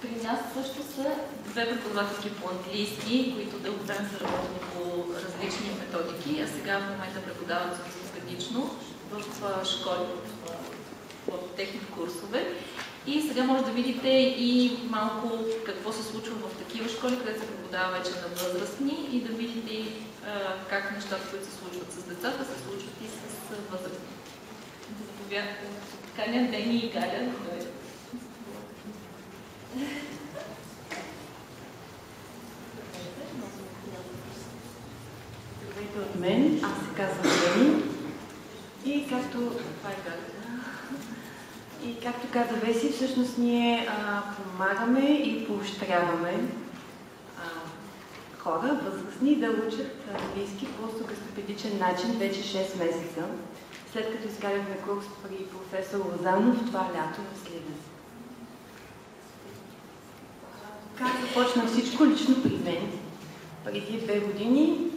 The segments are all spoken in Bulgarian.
При нас също са две преподавателки по английски, които дълго време са работили по различни методики, а сега в момента преподават специфично в школи, в техни курсове. И сега може да видите и малко какво се случва в такива школи, където се преподава вече на възрастни, и да видите как нещата, които се случват с децата, се случват и с възрастни. Заповядайте. Каня Дени и Галя. Здравейте от мен, аз се казвам Дени. И както каза Веси, всъщност ние помагаме и поощряваме хора, възрастни, да учат английски по логопедичен начин вече 6 месеца, след като изкарахме курс при професор Лозанов това лято на Сливен. Как започна всичко лично при мен? Преди 2 години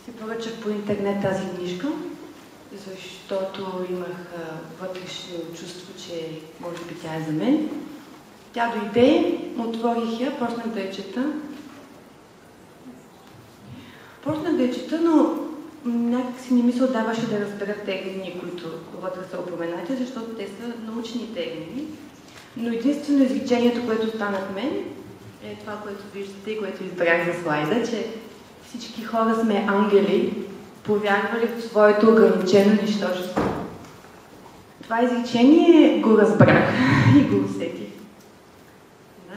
си поръчах по интернет тази книжка, защото имах вътрешно чувство, че може би тя е за мен. Тя дойде, отворих я, почнах да я чета. Но някак си не ми се отдаваше да разбера термини, които вътре са упоменати, защото те са научни термини. Но единствено изречението, което остана в мен, е това, което виждате и което избрах за слайда, че всички хора сме ангели, повярвали в своето ограничено нищожество. Това изречение го разбрах и го усетих. Да?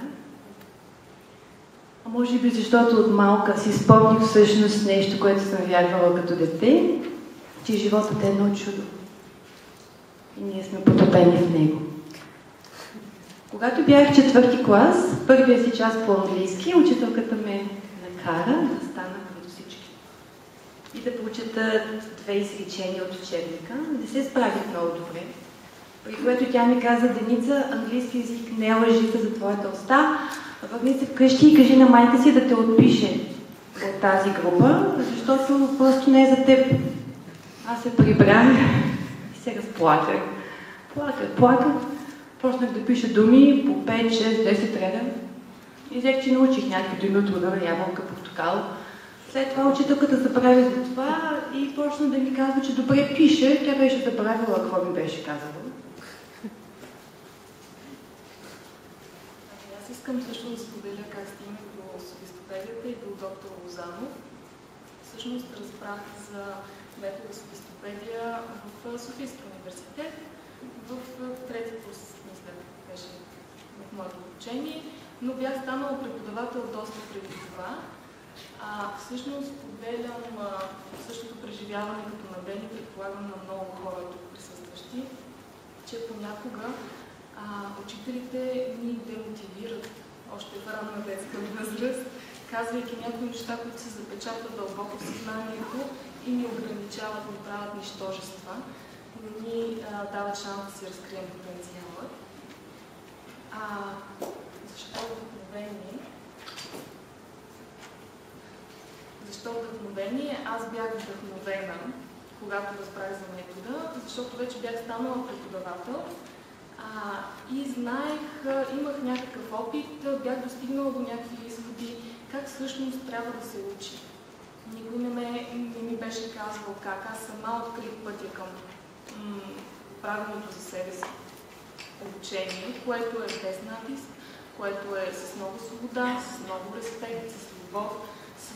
А може би защото от малка си спомних всъщност нещо, което съм вярвала като дете, че животът е едно чудо. И ние сме потопени в него. Когато бях в 4-ти клас, първия си час по английски, учителката ме накара да стана като всички и да прочета 2 изречения от учебника. Не се справих много добре, при което тя ми каза: Деница, английски език не е лъжица за твоята уста, върни се вкъщи и кажи на майка си да те отпише от тази група, защото просто не е за теб. Аз се прибрах и се разплаках. Плаках. Почнах да пиша думи по 5, 6, 10 реда. И взех, че научих някакви думи от рода ябълка, портокал. След това учителката забрави за това и почна да ми казва, че добре пише. Тя беше забравила какво ми беше казала. Аз искам също да споделя как стигнах до софистопедията и до доктор Лозанов. Всъщност разбрах за метода софистопедия в Софийския университет, в 3-ти курс, мисля, беше в моето обучение, но бях станала преподавател доста преди това. Всъщност поделям същото преживяване като на Дени, предполагам на много хора тук присъстващи, че понякога учителите ни демотивират още в ранна детска възраст, казвайки някои неща, които се запечатват дълбоко в съзнанието и ни ограничават, ни правят нищожества, не ни дават шанс да си разкрием потенциала. Защо вдъхновение? Защо вдъхновение? Аз бях вдъхновена, когато разбрах за метода, защото вече бях станала преподавател и знаех, имах някакъв опит, бях достигнала до някакви изводи, как всъщност трябва да се учи. Никой не ми беше казвал как. Аз сама открих пътя към правилното за себе си обучение, което е без натиск, което е с много свобода, с много респект, с любов, с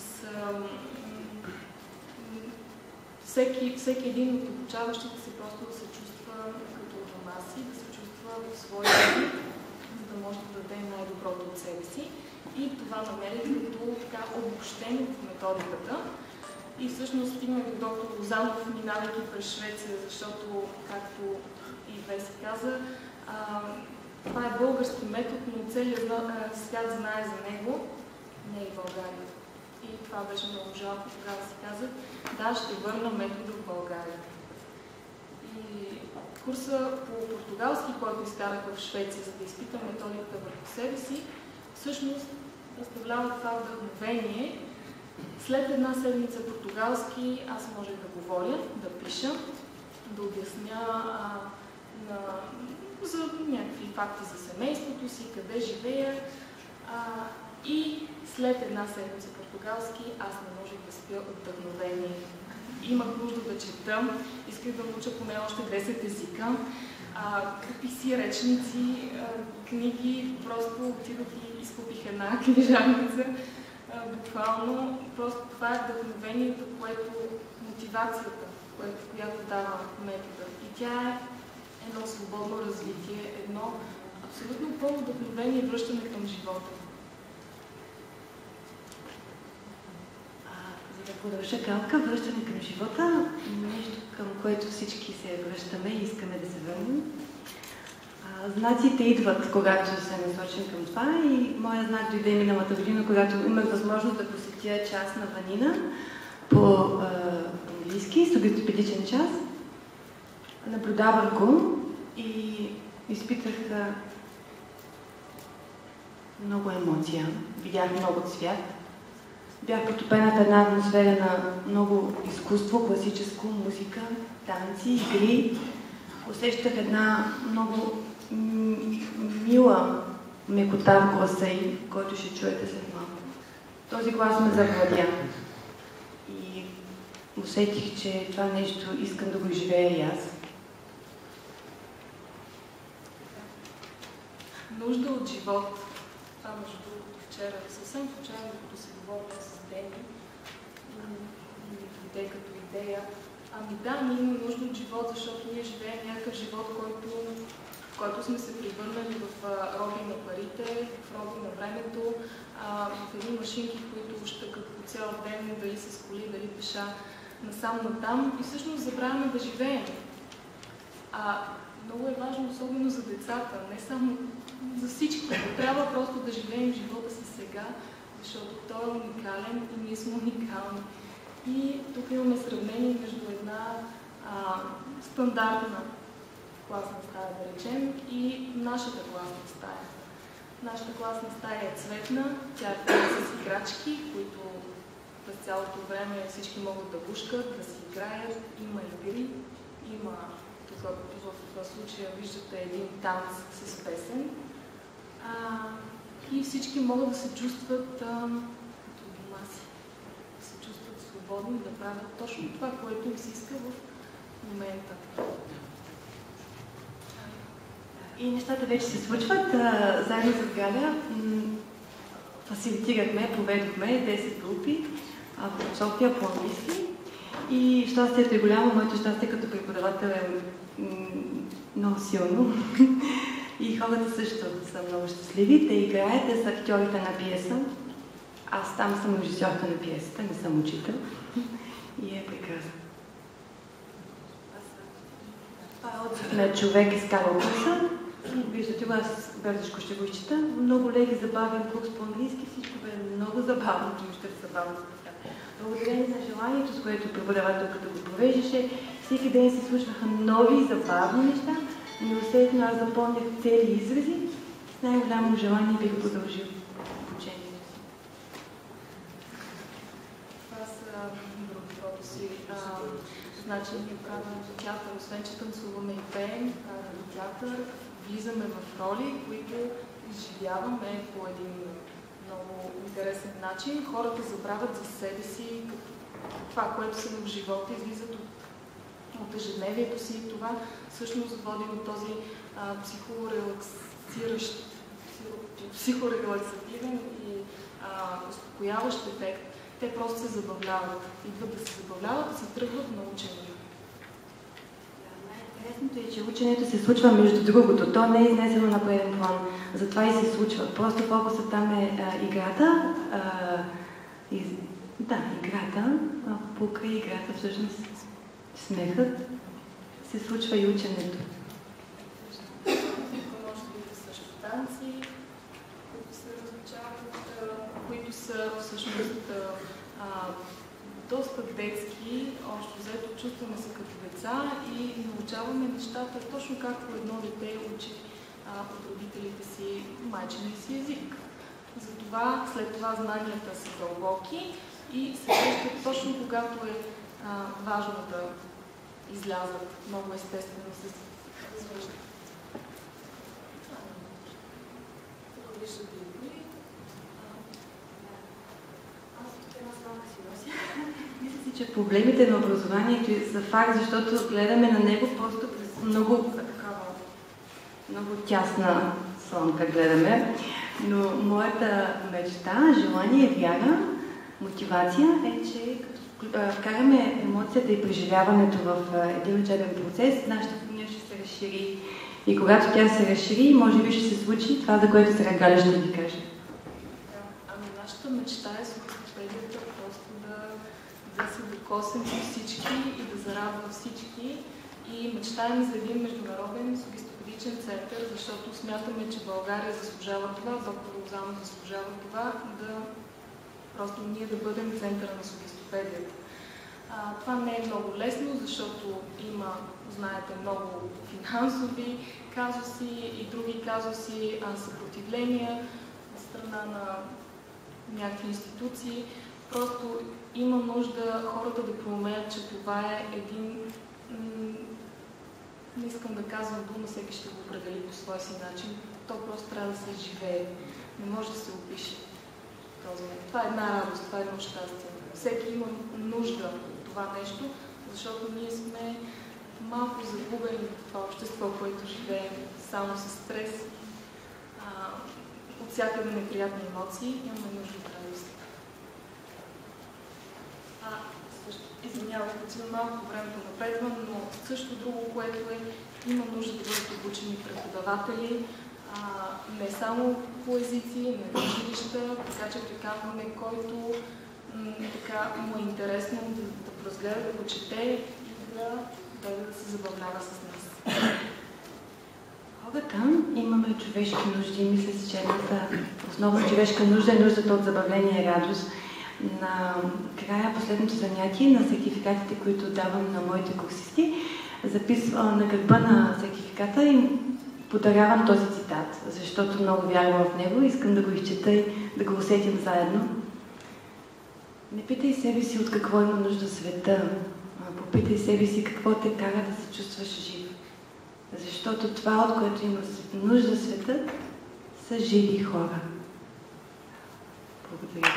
всеки един от обучаващите се просто да се чувства като у дома си, да се чувства в своя език, за да може да даде най-доброто от себе си. И това намерих като така обобщение в методиката. И всъщност стигнах до доктор Лозанов, минавайки през Швеция, защото, както и Веси каза, това е български метод, но целият свят знае за него, не и България. И това беше много жалко, тогава си казах, да, ще върна метода в България. И курса по португалски, който изкарах в Швеция, за да изпитам методиката върху себе си, всъщност представлява това вдъхновение. След една седмица португалски аз можех да говоря, да пиша, да обясня за някакви факти за семейството си, къде живея, И след една седмица португалски аз не можех да спя от вдъхновение. Имах нужда да чета, исках да науча поне още 10 езика. Купих си речници, книги, просто отидох и изкупих една книжарница. Буквално, просто това е вдъхновението, мотивацията, която дава метода. И тя е едно свободно развитие, едно абсолютно пълно вдъхновение и връщане към живота. За да продължа Галка, връщане към живота, нещо към което всички се връщаме и искаме да се върнем. Знаците идват, когато се насочим към това, и моят знак дойде миналата година, когато имах възможност да посетя час на Ванина по английски, субектопедичен час. Наблюдавах го и изпитах много емоция. Видях много цвят. Бях потопена в една атмосфера на много изкуство, класическо, музика, танци, игри. Усещах една много мила мекота в гласа ѝ, който ще чуете след малко. Този глас ме завладя. И усетих, че това нещо искам да го изживея и аз. Нужда от живот. Това между другото вчера, съвсем случайно, докато се говоря с Дени, ми дойде като идея. Да, ние имаме нужда от живот, защото ние живеем някакъв живот, в който сме се превърнали в роби на парите, в роби на времето, в едни машинки, които щъкат по цял ден, дали с коли, дали пеша, насам-натам, и всъщност забравяме да живеем. Много е важно, особено за децата, не само за всички. Трябва просто да живеем живота си сега, защото той е уникален и ние сме уникални. И тук имаме сравнение между една стандартна класна стая, да речем, и нашата класна стая. Нашата класна стая е цветна, тя е пълна с играчки, които през цялото време всички могат да гушкат, да си играят, има игри, има, тук в случая виждате един танц с песен, и всички могат да се чувстват като дома си, да се чувстват свободни, да правят точно това, което им се иска в момента. И нещата вече се случват. Заедно с Галя фасилитирахме, проведохме 10 групи в София по английски. И щастието е голямо, моето щастие като преподавател е много силно. И хората също са много щастливи. Те играят, те са актьорите на пиеса. Аз там съм режисьорка на пиесата, не съм учител. И е прекрасно. Това е отзив на човек из Карл курса. Виждате го, аз бързичко ще го изчита. Много леки, забавен курс по английски, всичко бе много забавно, ще се забавно. Благодарение на желанието, с което преподавателката го провеждаше, всеки ден се случваха нови, забавни неща. Неусетно аз запомнях цели изрази. С най-голямо желание бих продължил обучението си. Това са други фотоси. Значи ние правим театър, освен че танцуваме и пеем, правим театър, влизаме в роли, които изживяваме по един много интересен начин. Хората забравят за себе си това, което са в живота, излизат от ежедневието си. Това всъщност води до този психорелаксативен и успокояващ ефект. Те просто се забавляват. Идват да се забавляват, да се тръгват научени. Интересното е, че ученето се случва между другото. То не е изнесено на преден план. Затова и се случва. Просто фокусът там е играта. Играта. Покрай играта всъщност смехът се случва и ученето. Може да видите също танци, които се различават, които са всъщност доста детски. Общо взето чувстваме се като деца и научаваме нещата точно както едно дете учи от родителите си майчиния си език. Затова след това знанията са дълбоки и се срещат точно когато е важно да излязат много естествено се развъждат. Тук виждате игри. че проблемите на образованието са факт, защото гледаме на него просто през много тясна слонка гледаме. Но моята мечта, желание, вяра, мотивация е, че като вкараме емоцията и преживяването в един учебен процес, нашата книга ще се разшири. И когато тя се разшири, може би ще се случи това, за което сега Галя ще ви каже. Ами нашата мечта е с логопедията просто да се докоснем до всички и да зарадва всички. И мечтаем за един международен логопедичен център, защото смятаме, че България заслужава това, доктор Лозанов заслужава това, просто ние да бъдем центъра на логопедията. Това не е много лесно, защото има, знаете, много финансови казуси и други казуси, съпротивления от страна на някакви институции. Просто има нужда хората да проумеят, че това е един, не искам да казвам дума, всеки ще го определи по своя си начин, то просто трябва да се живее, не може да се опише. Това е една радост, това е едно щастие. Всеки има нужда от това нещо, защото ние сме малко загубени в това общество, в което живеем, само с стрес, от всякъде неприятни емоции, имаме нужда от радост. Извинявайте, че малко времето напредва, но също друго, което има нужда да бъдат обучени преподаватели, не само по езици, не в училища, така че приканваме, който му е интересно да разгледа, да го чете и да се забавлява с нас. Хората имаме човешки нужди. Мисля си, че едната основна човешка нужда е нуждата от забавление и радост. На края последното занятие на сертификатите, които давам на моите курсисти, записвам на гърба на сертификата и подарявам този цитат, защото много вярвам в него, искам да го изчета и да го усетим заедно. Не питай себе си от какво има нужда света, а попитай себе си какво те кара да се чувстваш жив. Защото това, от което има нужда светът, са живи хора. Благодаря.